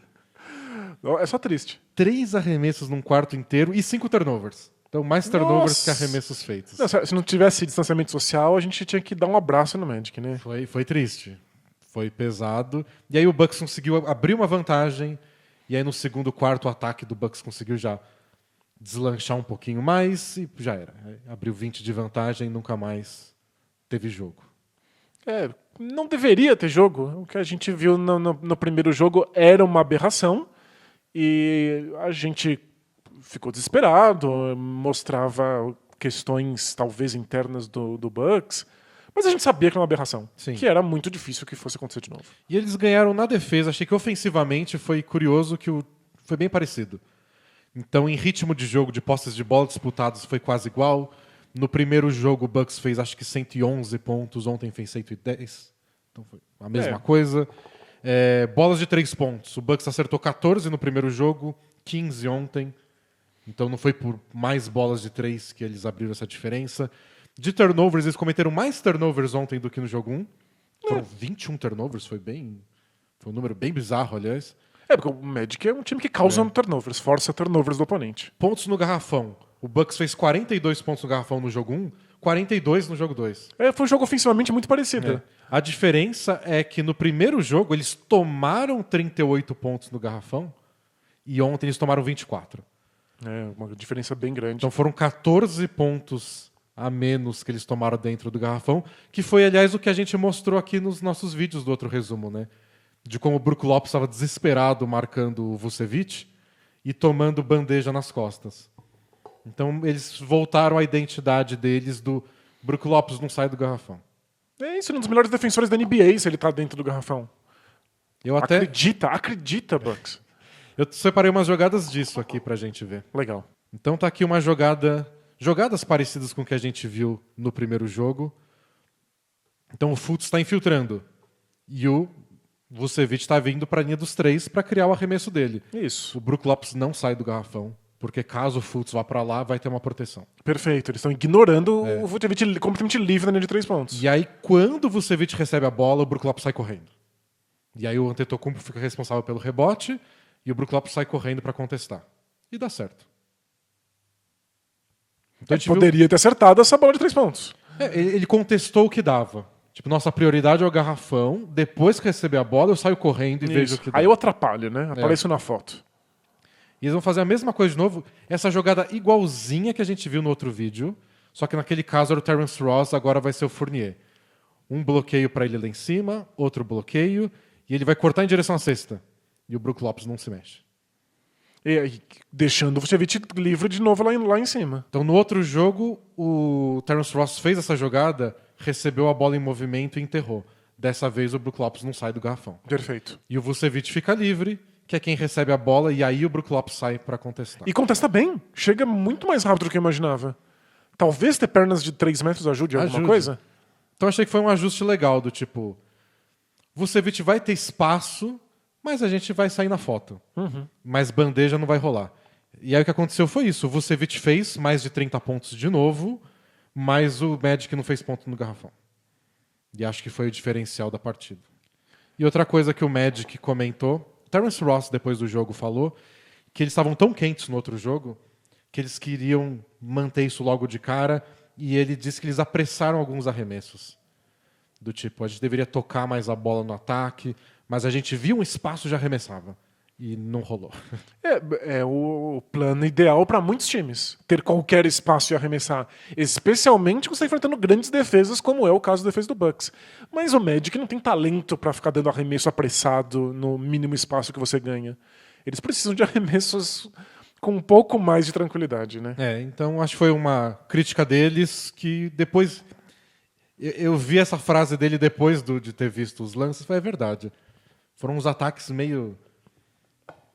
Speaker 2: É só triste.
Speaker 1: 3 arremessos num quarto inteiro e 5 turnovers. Então, mais turnovers que arremessos feitos.
Speaker 2: Não, se não tivesse distanciamento social, a gente tinha que dar um abraço no Magic, né?
Speaker 1: Foi triste. Foi pesado. E aí o Bucks conseguiu abrir uma vantagem. E aí no segundo quarto o ataque do Bucks conseguiu já deslanchar um pouquinho mais e já era. Abriu 20 de vantagem e nunca mais teve jogo.
Speaker 2: Não deveria ter jogo. O que a gente viu no primeiro jogo era uma aberração. E a gente ficou desesperado, mostrava questões talvez internas do Bucks. Mas a gente sabia que era uma aberração.
Speaker 1: Sim.
Speaker 2: Que era muito difícil que fosse acontecer de novo.
Speaker 1: E eles ganharam na defesa. Achei que ofensivamente foi curioso que foi bem parecido. Então, em ritmo de jogo, de posses de bola disputados, foi quase igual. No primeiro jogo, o Bucks fez acho que 111 pontos. Ontem fez 110. Então foi a mesma coisa. Bolas de 3 pontos. O Bucks acertou 14 no primeiro jogo, 15 ontem. Então não foi por mais bolas de 3 que eles abriram essa diferença. De turnovers, eles cometeram mais turnovers ontem do que no jogo 1. Foram 21 turnovers, foi um número bem bizarro, aliás.
Speaker 2: Porque o Magic é um time que causa turnovers, força turnovers do oponente.
Speaker 1: Pontos no garrafão. O Bucks fez 42 pontos no garrafão no jogo 1, 42 no jogo 2.
Speaker 2: Foi um jogo ofensivamente muito parecido.
Speaker 1: A diferença é que no primeiro jogo eles tomaram 38 pontos no garrafão e ontem eles tomaram 24.
Speaker 2: Uma diferença bem grande.
Speaker 1: Então foram 14 pontos a menos que eles tomaram dentro do garrafão, que foi, aliás, o que a gente mostrou aqui nos nossos vídeos do outro resumo, né? De como o Brook Lopes estava desesperado marcando o Vucevic e tomando bandeja nas costas. Então eles voltaram à identidade deles do Brook Lopes não sai do garrafão.
Speaker 2: É isso, um dos melhores defensores da NBA se ele tá dentro do garrafão. Acredita, Bucks.
Speaker 1: Eu separei umas jogadas disso aqui pra gente ver.
Speaker 2: Legal.
Speaker 1: Então tá aqui uma jogadas parecidas com o que a gente viu no primeiro jogo. Então o Fultz está infiltrando e o Vucevic está vindo para a linha dos 3 para criar o arremesso dele.
Speaker 2: Isso.
Speaker 1: O Brook Lopes não sai do garrafão, porque caso o Fultz vá para lá, vai ter uma proteção.
Speaker 2: Perfeito. Eles estão ignorando o Vucevic completamente livre na linha de 3 pontos.
Speaker 1: E aí, quando o Vucevic recebe a bola, o Brook Lopes sai correndo. E aí o Antetokounmpo fica responsável pelo rebote e o Brook Lopes sai correndo para contestar. E dá certo. Então,
Speaker 2: Poderia ter acertado essa bola de 3 pontos.
Speaker 1: Ele contestou o que dava. Tipo, nossa prioridade é o garrafão. Depois que receber a bola, eu saio correndo e vejo o que dá.
Speaker 2: Aí eu atrapalho, né? Apareço na foto.
Speaker 1: E eles vão fazer a mesma coisa de novo. Essa jogada igualzinha que a gente viu no outro vídeo. Só que naquele caso era o Terence Ross, agora vai ser o Fournier. Um bloqueio para ele lá em cima, outro bloqueio. E ele vai cortar em direção à cesta. E o Brook Lopes não se mexe.
Speaker 2: E deixando o Vucevic livre de novo lá em cima.
Speaker 1: Então no outro jogo, o Terence Ross fez essa jogada, recebeu a bola em movimento e enterrou. Dessa vez o Brook Lopes não sai do garrafão.
Speaker 2: Perfeito.
Speaker 1: E o Vucevic fica livre, que é quem recebe a bola, e aí o Brook Lopes sai para contestar.
Speaker 2: E contesta bem. Chega muito mais rápido do que eu imaginava. Talvez ter pernas de 3 metros ajude alguma coisa.
Speaker 1: Então achei que foi um ajuste legal, do tipo... Vucevic vai ter espaço, mas a gente vai sair na foto. Mas bandeja não vai rolar. E aí o que aconteceu foi isso. O Vucevic fez mais de 30 pontos de novo, mas o Magic não fez ponto no garrafão. E acho que foi o diferencial da partida. E outra coisa que o Magic comentou, Terence Ross, depois do jogo, falou que eles estavam tão quentes no outro jogo que eles queriam manter isso logo de cara, e ele disse que eles apressaram alguns arremessos. Do tipo, a gente deveria tocar mais a bola no ataque, mas a gente viu um espaço e já arremessava. E não rolou.
Speaker 2: É o plano ideal para muitos times. Ter qualquer espaço e arremessar. Especialmente quando você está enfrentando grandes defesas, como é o caso da defesa do Bucks. Mas o Magic não tem talento para ficar dando arremesso apressado no mínimo espaço que você ganha. Eles precisam de arremessos com um pouco mais de tranquilidade, né?
Speaker 1: Então acho que foi uma crítica deles que depois... Eu vi essa frase dele depois de ter visto os lances, foi verdade. Foram uns ataques meio...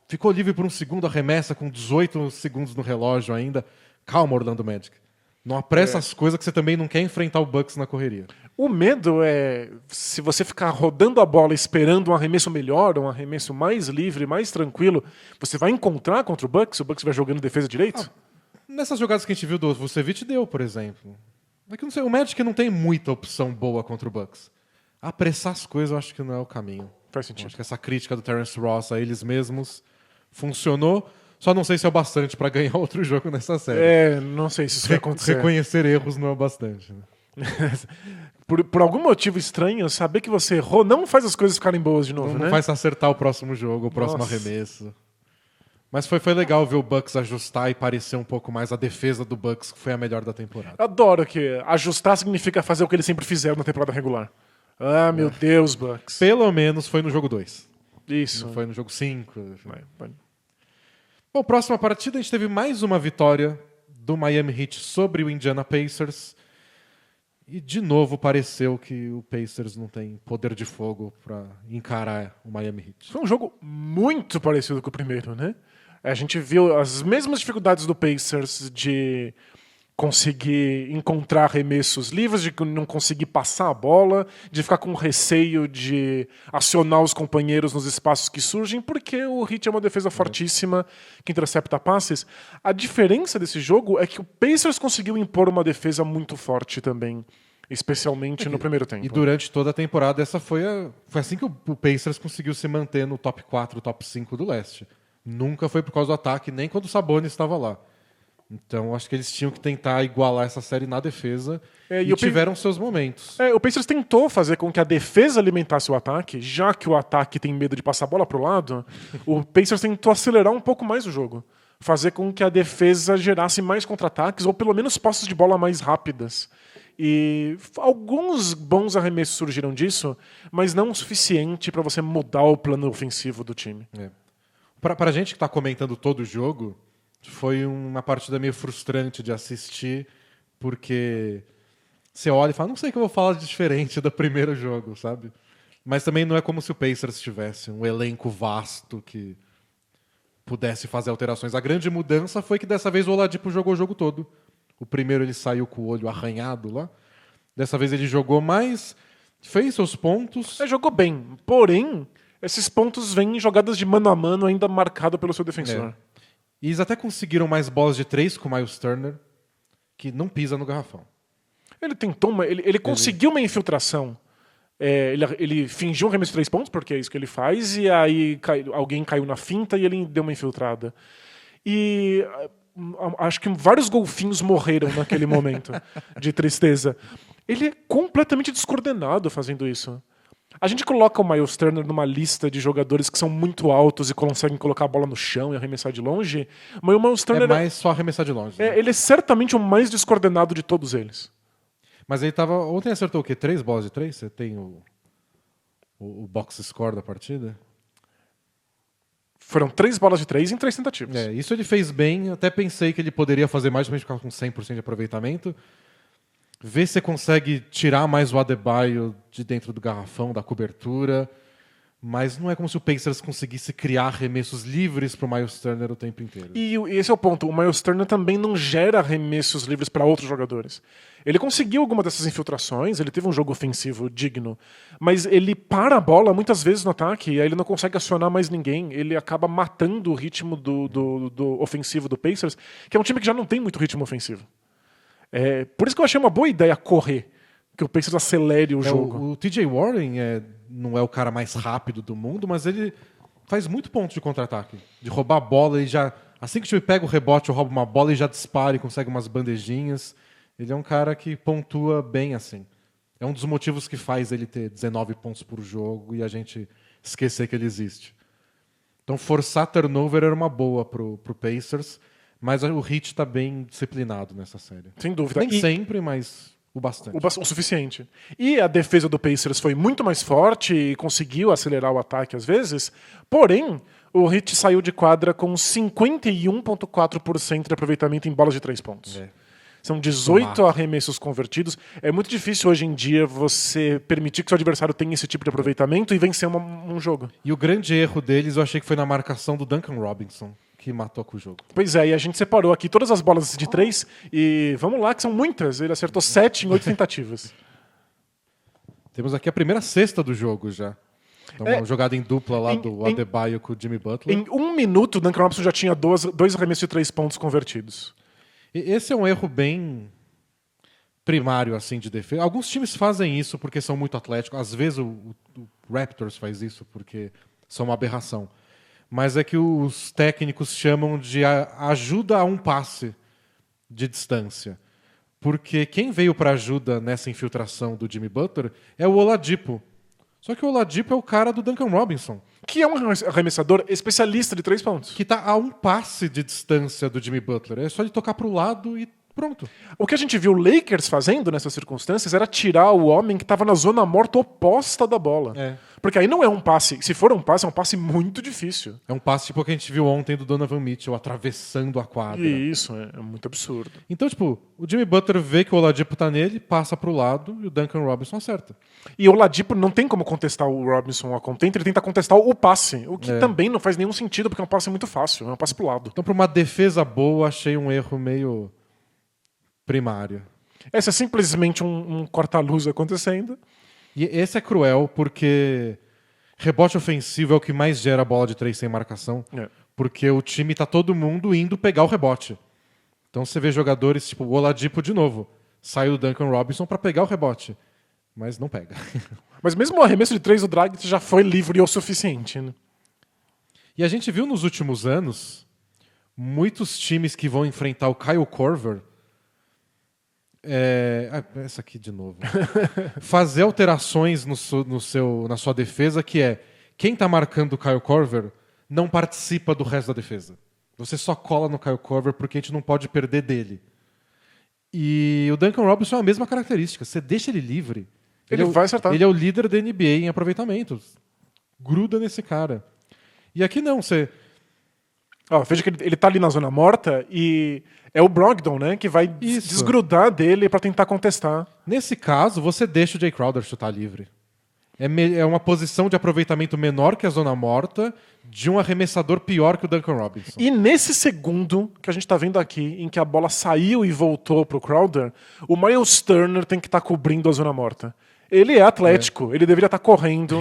Speaker 1: Ficou livre por um segundo, arremessa com 18 segundos no relógio ainda. Calma, Orlando Magic. Não apressa as coisas que você também não quer enfrentar o Bucks na correria.
Speaker 2: O medo é, se você ficar rodando a bola esperando um arremesso melhor, um arremesso mais livre, mais tranquilo, você vai encontrar contra o Bucks vai jogando defesa direito?
Speaker 1: Nessas jogadas que a gente viu do Vucevic deu, por exemplo. É que não sei, o Magic não tem muita opção boa contra o Bucks. Apressar as coisas eu acho que não é o caminho.
Speaker 2: Faz sentido.
Speaker 1: Eu acho que essa crítica do Terence Ross a eles mesmos funcionou, só não sei se é o bastante para ganhar outro jogo nessa série.
Speaker 2: Não sei se isso vai acontecer.
Speaker 1: Reconhecer erros não é o bastante. Né?
Speaker 2: por algum motivo estranho, saber que você errou não faz as coisas ficarem boas de novo, né?
Speaker 1: Não faz acertar o próximo jogo, o próximo arremesso. Mas foi legal ver o Bucks ajustar e parecer um pouco mais a defesa do Bucks, que foi a melhor da temporada.
Speaker 2: Adoro que ajustar significa fazer o que eles sempre fizeram na temporada regular. Ah, meu Deus, Bucks.
Speaker 1: Pelo menos foi no jogo 2.
Speaker 2: Isso.
Speaker 1: Não foi no jogo 5. Bom, próxima partida a gente teve mais uma vitória do Miami Heat sobre o Indiana Pacers. E de novo pareceu que o Pacers não tem poder de fogo para encarar o Miami Heat.
Speaker 2: Foi um jogo muito parecido com o primeiro, né? A gente viu as mesmas dificuldades do Pacers de conseguir encontrar arremessos livres, de não conseguir passar a bola, de ficar com receio de acionar os companheiros nos espaços que surgem, porque o Heat é uma defesa fortíssima que intercepta passes. A diferença desse jogo é que o Pacers conseguiu impor uma defesa muito forte também, especialmente no primeiro tempo.
Speaker 1: E durante toda a temporada essa foi assim que o Pacers conseguiu se manter no top 4, top 5 do leste. Nunca foi por causa do ataque, nem quando o Sabonis estava lá. Então, acho que eles tinham que tentar igualar essa série na defesa e tiveram seus momentos.
Speaker 2: O Pacers tentou fazer com que a defesa alimentasse o ataque, já que o ataque tem medo de passar a bola para o lado, o Pacers tentou acelerar um pouco mais o jogo. Fazer com que a defesa gerasse mais contra-ataques ou pelo menos posses de bola mais rápidas. E alguns bons arremessos surgiram disso, mas não o suficiente para você mudar o plano ofensivo do time.
Speaker 1: Para a gente que está comentando todo o jogo, foi uma partida meio frustrante de assistir, porque você olha e fala, não sei o que eu vou falar de diferente do primeiro jogo, sabe? Mas também não é como se o Pacers tivesse um elenco vasto que pudesse fazer alterações. A grande mudança foi que dessa vez o Oladipo jogou o jogo todo. O primeiro ele saiu com o olho arranhado lá. Dessa vez ele jogou mais, fez seus pontos.
Speaker 2: Jogou bem, porém, esses pontos vêm em jogadas de mano a mano ainda marcado pelo seu defensor.
Speaker 1: E eles até conseguiram mais bolas de 3 com o Miles Turner, que não pisa no garrafão.
Speaker 2: Ele tentou ele conseguiu uma infiltração. Ele fingiu um arremesso de 3 pontos, porque é isso que ele faz, e aí alguém caiu na finta e ele deu uma infiltrada. E acho que vários golfinhos morreram naquele momento de tristeza. Ele é completamente descoordenado fazendo isso. A gente coloca o Miles Turner numa lista de jogadores que são muito altos e conseguem colocar a bola no chão e arremessar de longe, mas o Miles Turner
Speaker 1: é mais só arremessar de longe. Né?
Speaker 2: Ele é certamente o mais descoordenado de todos eles.
Speaker 1: Mas ele tava... Ontem acertou o quê? 3 bolas de 3? Você tem o box score da partida?
Speaker 2: Foram 3 bolas de 3 em 3 tentativas.
Speaker 1: Isso ele fez bem. Até pensei que ele poderia fazer mais, pra gente ficar com 100% de aproveitamento. Vê se você consegue tirar mais o Adebayo de dentro do garrafão, da cobertura. Mas não é como se o Pacers conseguisse criar arremessos livres para o Miles Turner o tempo inteiro.
Speaker 2: E esse é o ponto. O Miles Turner também não gera arremessos livres para outros jogadores. Ele conseguiu alguma dessas infiltrações, ele teve um jogo ofensivo digno, mas ele para a bola muitas vezes no ataque e aí ele não consegue acionar mais ninguém. Ele acaba matando o ritmo do ofensivo do Pacers, que é um time que já não tem muito ritmo ofensivo. Por isso que eu achei uma boa ideia correr, que o Pacers acelere o jogo.
Speaker 1: O TJ Warren não é o cara mais rápido do mundo, mas ele faz muito ponto de contra-ataque. De roubar a bola e já... Assim que o time pega o rebote ou rouba uma bola, ele já dispara e consegue umas bandejinhas. Ele é um cara que pontua bem assim. É um dos motivos que faz ele ter 19 pontos por jogo e a gente esquecer que ele existe. Então forçar turnover era uma boa pro Pacers, mas o Heat está bem disciplinado nessa série.
Speaker 2: Sem dúvida.
Speaker 1: Nem sempre, mas o bastante.
Speaker 2: O suficiente. E a defesa do Pacers foi muito mais forte e conseguiu acelerar o ataque às vezes, porém, o Heat saiu de quadra com 51,4% de aproveitamento em bolas de 3 pontos. São 18 arremessos convertidos. É muito difícil hoje em dia você permitir que seu adversário tenha esse tipo de aproveitamento e vencer um jogo.
Speaker 1: E o grande erro deles eu achei que foi na marcação do Duncan Robinson, que matou com o jogo.
Speaker 2: Pois é, e a gente separou aqui todas as bolas de 3 e vamos lá, que são muitas. Ele acertou 7 em 8 tentativas.
Speaker 1: Temos aqui a primeira cesta do jogo já. Então, uma jogada em dupla lá do Adebayo com o Jimmy Butler.
Speaker 2: Em 1 minuto, o Duncan Robinson já tinha dois arremessos de 3 pontos convertidos.
Speaker 1: Esse é um erro bem primário assim de defesa. Alguns times fazem isso porque são muito atléticos. Às vezes o Raptors faz isso porque são uma aberração. Mas é que os técnicos chamam de ajuda a um passe de distância. Porque quem veio para ajuda nessa infiltração do Jimmy Butler é o Oladipo. Só que o Oladipo é o cara do Duncan Robinson.
Speaker 2: Que é um arremessador especialista de 3 pontos.
Speaker 1: Que está a um passe de distância do Jimmy Butler. É só ele tocar para o lado e pronto.
Speaker 2: O que a gente viu o Lakers fazendo nessas circunstâncias era tirar o homem que estava na zona morta oposta da bola. Porque aí não é um passe. Se for um passe, é um passe muito difícil.
Speaker 1: É um passe tipo o que a gente viu ontem do Donovan Mitchell atravessando a quadra.
Speaker 2: E isso é muito absurdo.
Speaker 1: Então, tipo, o Jimmy Butler vê que o Oladipo tá nele, passa pro lado e o Duncan Robinson acerta.
Speaker 2: E o Oladipo não tem como contestar o Robinson a contento, ele tenta contestar o passe, o que também não faz nenhum sentido, porque é um passe muito fácil, é um passe pro lado.
Speaker 1: Então, pra uma defesa boa, achei um erro meio primário.
Speaker 2: Esse é simplesmente um corta-luz acontecendo.
Speaker 1: E esse é cruel porque rebote ofensivo é o que mais gera bola de 3 sem marcação. Porque o time tá todo mundo indo pegar o rebote. Então você vê jogadores tipo o Oladipo de novo. Sai do Duncan Robinson para pegar o rebote. Mas não pega.
Speaker 2: Mas mesmo o arremesso de 3 do Dragic já foi livre o suficiente. Né?
Speaker 1: E a gente viu nos últimos anos muitos times que vão enfrentar o Kyle Korver. Essa aqui de novo. Fazer alterações na sua defesa, que é quem está marcando o Kyle Korver não participa do resto da defesa. Você só cola no Kyle Korver porque a gente não pode perder dele. E o Duncan Robinson é a mesma característica. Você deixa ele livre.
Speaker 2: Ele vai acertar.
Speaker 1: Ele é o líder da NBA em aproveitamento. Gruda nesse cara. E aqui não, você...
Speaker 2: veja que ele tá ali na zona morta e é o Brogdon, né, que vai desgrudar dele para tentar contestar.
Speaker 1: Nesse caso, você deixa o Jay Crowder chutar livre. É uma posição de aproveitamento menor que a zona morta de um arremessador pior que o Duncan Robinson.
Speaker 2: E nesse segundo que a gente tá vendo aqui, em que a bola saiu e voltou pro Crowder, o Miles Turner tem que estar cobrindo a zona morta. Ele é atlético, ele deveria estar correndo.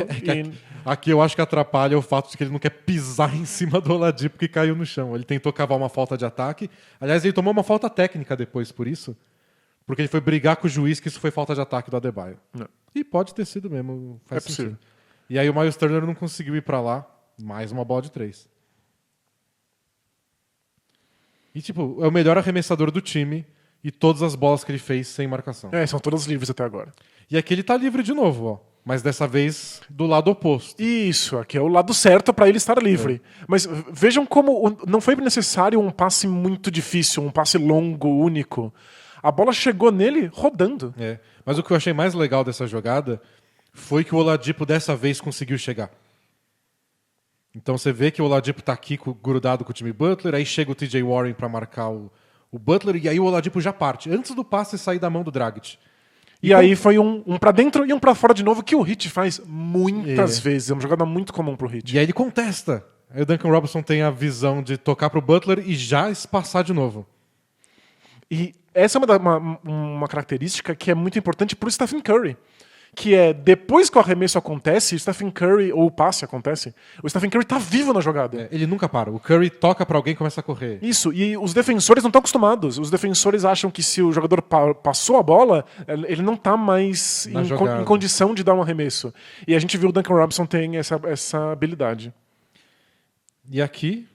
Speaker 1: Aqui eu acho que atrapalha o fato de que ele não quer pisar em cima do Oladipo que caiu no chão. Ele tentou cavar uma falta de ataque. Aliás, ele tomou uma falta técnica depois por isso. Porque ele foi brigar com o juiz que isso foi falta de ataque do Adebayo. E pode ter sido mesmo. Faz sentido.
Speaker 2: Possível.
Speaker 1: E aí o Miles Turner não conseguiu ir pra lá. Mais uma bola de 3. E tipo, é o melhor arremessador do time. E todas as bolas que ele fez sem marcação.
Speaker 2: São todas livres até agora.
Speaker 1: E aqui ele tá livre de novo, ó. Mas dessa vez do lado oposto.
Speaker 2: Isso, aqui é o lado certo para ele estar livre. Mas vejam como não foi necessário um passe muito difícil, um passe longo, único. A bola chegou nele rodando.
Speaker 1: Mas o que eu achei mais legal dessa jogada foi que o Oladipo dessa vez conseguiu chegar. Então você vê que o Oladipo tá aqui grudado com o Jimmy Butler, aí chega o TJ Warren para marcar o o Butler, e aí o Oladipo já parte, antes do passe sair da mão do Dragic.
Speaker 2: E aí foi um pra dentro e um pra fora de novo, que o Heat faz muitas vezes. É uma jogada muito comum pro Heat.
Speaker 1: E aí ele contesta. Aí o Duncan Robinson tem a visão de tocar pro Butler e já espaçar de novo.
Speaker 2: E essa é uma característica que é muito importante pro Stephen Curry. Que é, depois que o arremesso acontece, o Stephen Curry, ou o passe acontece, o Stephen Curry tá vivo na jogada.
Speaker 1: Ele nunca para. O Curry toca pra alguém e começa a correr.
Speaker 2: Isso, e os defensores não estão acostumados. Os defensores acham que se o jogador passou a bola, ele não tá mais em condição de dar um arremesso. E a gente viu o Duncan Robinson tem essa habilidade.
Speaker 1: E aqui,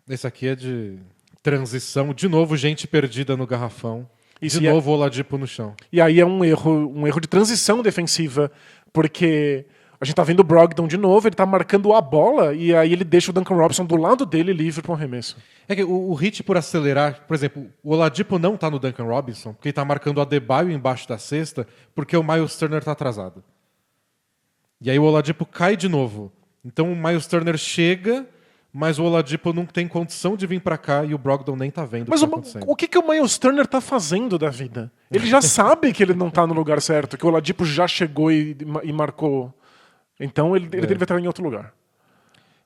Speaker 1: esse aqui é de transição. De novo, gente perdida no garrafão.
Speaker 2: Isso,
Speaker 1: de novo, o Oladipo no chão.
Speaker 2: E aí é um erro de transição defensiva, porque a gente tá vendo o Brogdon de novo, ele tá marcando a bola, e aí ele deixa o Duncan Robinson do lado dele livre para um arremesso.
Speaker 1: É que o Heat, por acelerar, por exemplo, o Oladipo não tá no Duncan Robinson, porque ele tá marcando o Adebayo embaixo da cesta, porque o Miles Turner tá atrasado. E aí o Oladipo cai de novo. Então o Miles Turner chega, mas o Oladipo não tem condição de vir pra cá e o Brogdon nem tá vendo
Speaker 2: Mas
Speaker 1: o que tá acontecendo.
Speaker 2: o que o Miles Turner tá fazendo da vida? Ele já sabe que ele não tá no lugar certo, que o Oladipo já chegou e marcou. Então ele deve estar em outro lugar.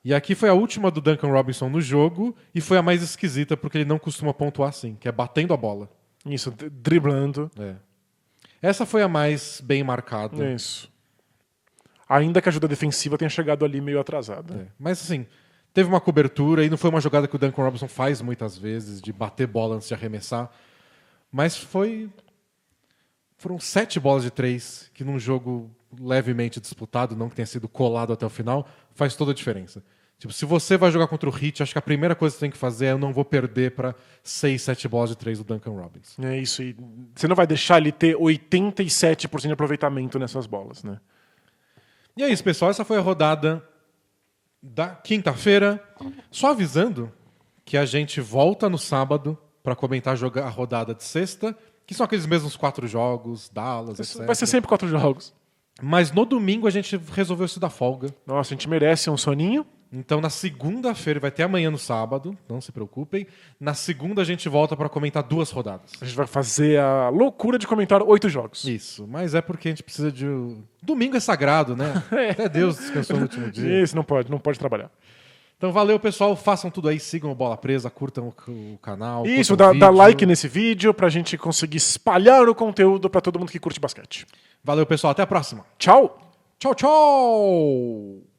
Speaker 1: E aqui foi a última do Duncan Robinson no jogo e foi a mais esquisita porque ele não costuma pontuar assim, que é batendo a bola.
Speaker 2: Isso, driblando.
Speaker 1: Essa foi a mais bem marcada.
Speaker 2: Isso. Ainda que a ajuda defensiva tenha chegado ali meio atrasada.
Speaker 1: Mas assim, teve uma cobertura e não foi uma jogada que o Duncan Robinson faz muitas vezes, de bater bola antes de arremessar. Mas foram 7 bolas de 3 que num jogo levemente disputado, não que tenha sido colado até o final, faz toda a diferença. Tipo, se você vai jogar contra o Heat, acho que a primeira coisa que você tem que fazer é eu não vou perder para 6, 7 bolas de 3 do Duncan Robinson.
Speaker 2: É isso. E você não vai deixar ele ter 87% de aproveitamento nessas bolas, né?
Speaker 1: E é isso, pessoal. Essa foi a rodada da quinta-feira. Só avisando que a gente volta no sábado para comentar a rodada de sexta, que são aqueles mesmos 4 jogos, Dallas, etc.
Speaker 2: Vai ser sempre 4 jogos.
Speaker 1: Mas no domingo a gente resolveu se dar folga.
Speaker 2: Nossa, a gente merece um soninho.
Speaker 1: Então na segunda-feira, vai ter amanhã no sábado, não se preocupem. Na segunda a gente volta para comentar 2 rodadas.
Speaker 2: A gente vai fazer a loucura de comentar 8 jogos.
Speaker 1: Isso, mas é porque a gente precisa de... Domingo é sagrado, né? Até Deus descansou no último dia.
Speaker 2: Isso, não pode trabalhar.
Speaker 1: Então valeu, pessoal. Façam tudo aí, sigam o Bola Presa, curtam o canal.
Speaker 2: Isso, dá like nesse vídeo pra gente conseguir espalhar o conteúdo pra todo mundo que curte basquete.
Speaker 1: Valeu, pessoal. Até a próxima.
Speaker 2: Tchau!
Speaker 1: Tchau, tchau!